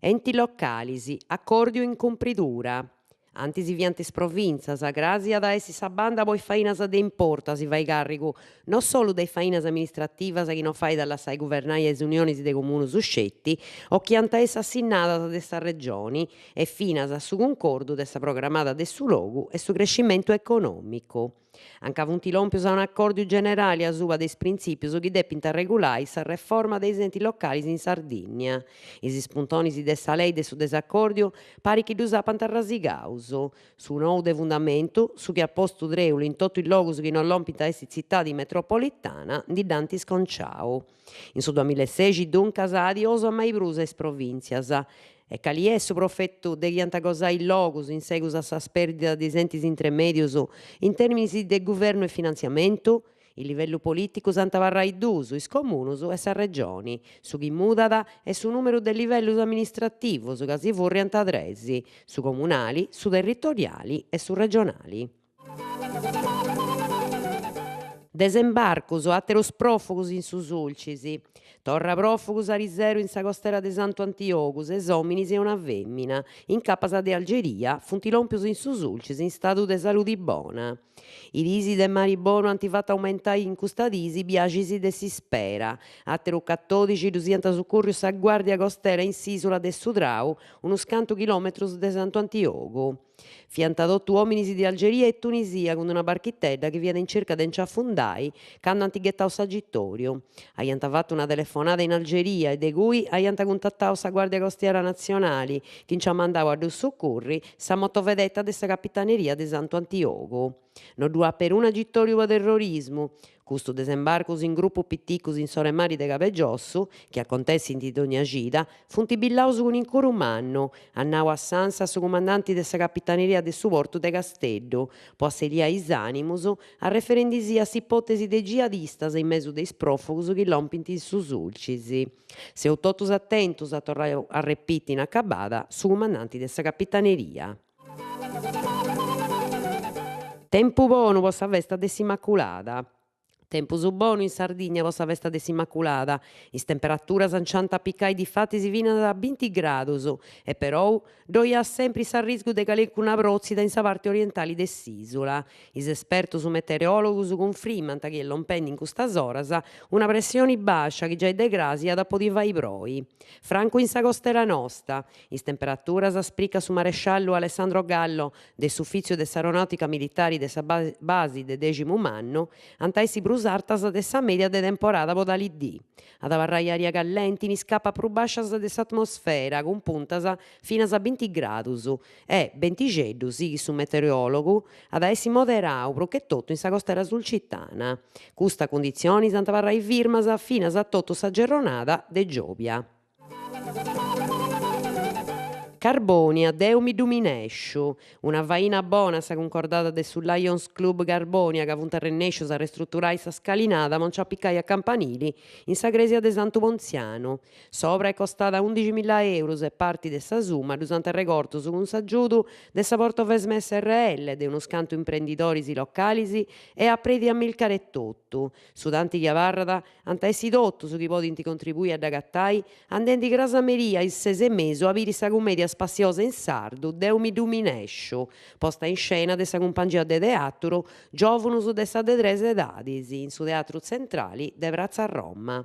Enti localisi, accordio in cumpridura. Antis viantis provinzias, grazie ad essi sa banda poi fainas de importa si vai carico non solo dei fainas amministrativas chi non fai dalla sai governare le unioni de comunes uscetti o chi anta essa assinnata de sta regioni e finas a su concordo de sta programmata de su logu e su crescimento economico. Anca funti lompios a un accordio generale a suba dei principios chi depinta regolare sa reforma dei enti locali in Sardegna. Is spuntonis de sa lei de su desaccordio pari chi dus apant arrasigaus. Su nou de fundamentu, su che ha posto dreulu in totu i logus chi non lompita essi zittadi metropolitana, di dantis conciau. In su 2016 duncas adioso a mai brusa es provinzias. E cali è su profetto degli antagosai logus in seguito a sa perdita di entes intermedios in termini de governo e finanziamento? Il livello politico s'antavarrai dusu, is comunus e sa regioni, su chi mudada e su numero de livellos amministrativos, ca si furriant adresi, su comunali, su territoriali e su regionali. Desembarcos o atteros profugus in su sulcis. Torra profugus a riseru in sa costera de Santu Antiogus, es hominis e una femmina. In capasa de Algeria, funt lompios in su sulcis in stadu de saludi bona. I disi de mari bono anti fatto aumentai in custa disi biagisi de si spera. Atteru 14 200 succurrius sa guardia costera in s'isola de Sudrau, unos cantu chilometros de Santu Antiogu. Fiantadotto uomini di Algeria e Tunisia con una barchitedda che viene in cerca de inciaffundai, cando antighettau s'agittorio. Aiant fatto una telefonata in Algeria e de cui aiant contattau sa Guardia Costiera Nazionali, che ci ha mandato a dus soccorri sa motovedetta de sa capitaneria de Santu Antiogu. Non dua per un agittorio po' terrorismo. Custu desembarcus in gruppo pitticus in Sore Mari de Capegiossu, che acontessi in ogni gita, funt billaus con incoru mannu, annau a Sansa su comandante de sa capitaneria de su portu de Casteddu, po asseliare is animus a referendisi a s'ipotesi de jihadistas in mesu de is profugus chi lompint in su sulcis. Seu totus attentus a torrare a repiti in accabada su comandante de sa capitaneria. Tempu bonu po sa festa de s'Immaculada. Tempus bonu in Sardigna po sa festa de s'Immaculada. Is temperaturas anciant piccai di fatti si finant a 20 gradus e però doiat sempre sa riscu de calicuna prozzida in sa parte orientali de s'isola. Is espertos meteorologus cunfirmant chi è lompendi in custas oras una pressione bascia chi già è de grasi ad appodiva i proi. Franco in sa costera nostra. Is temperaturas sprica su maresciallo Alessandro Gallo de s'uffizio de s'aeronautica militari de sa basi de 10º anno, antai si sartas de sa media de temporada podali D. Ad abarrai aria callente in iscapa pro bascias de s'atmosfera, con puntas finas a 20 gradus e 20 sighi su meteorologu, ad essi moderau pro che totto in sa costera sulcitana. Custa condizioni s'antavarrai firmas finas a totto sa gerronada de Giobia. Carbonia, Deu mi duminesciu, una vaina bona sa concordata de su Lions Club Carbonia che avunt rennesciu sa ristrutturare sa scalinata moncia piccai a campanili in sa gresia de Santu Ponziano. Sopra è costata 11.000 euro e parti de sa summa dusant recortus cun s'aggiudu de sa Portovesme SRL de unos cantu imprenditoris localisi e a preti a milcare tottu. Su tanti chiavarrada anta essi tottu su chi podint contribuire ad agattai andenti grasameria il sese mesu a viri sa commedia spaziosa in sardu, Deu mi duminesciu, posta in scena de sa compagnia de teatro Giovunus de sa de tres edadis, in su Teatru Centrali de Prazza a Roma.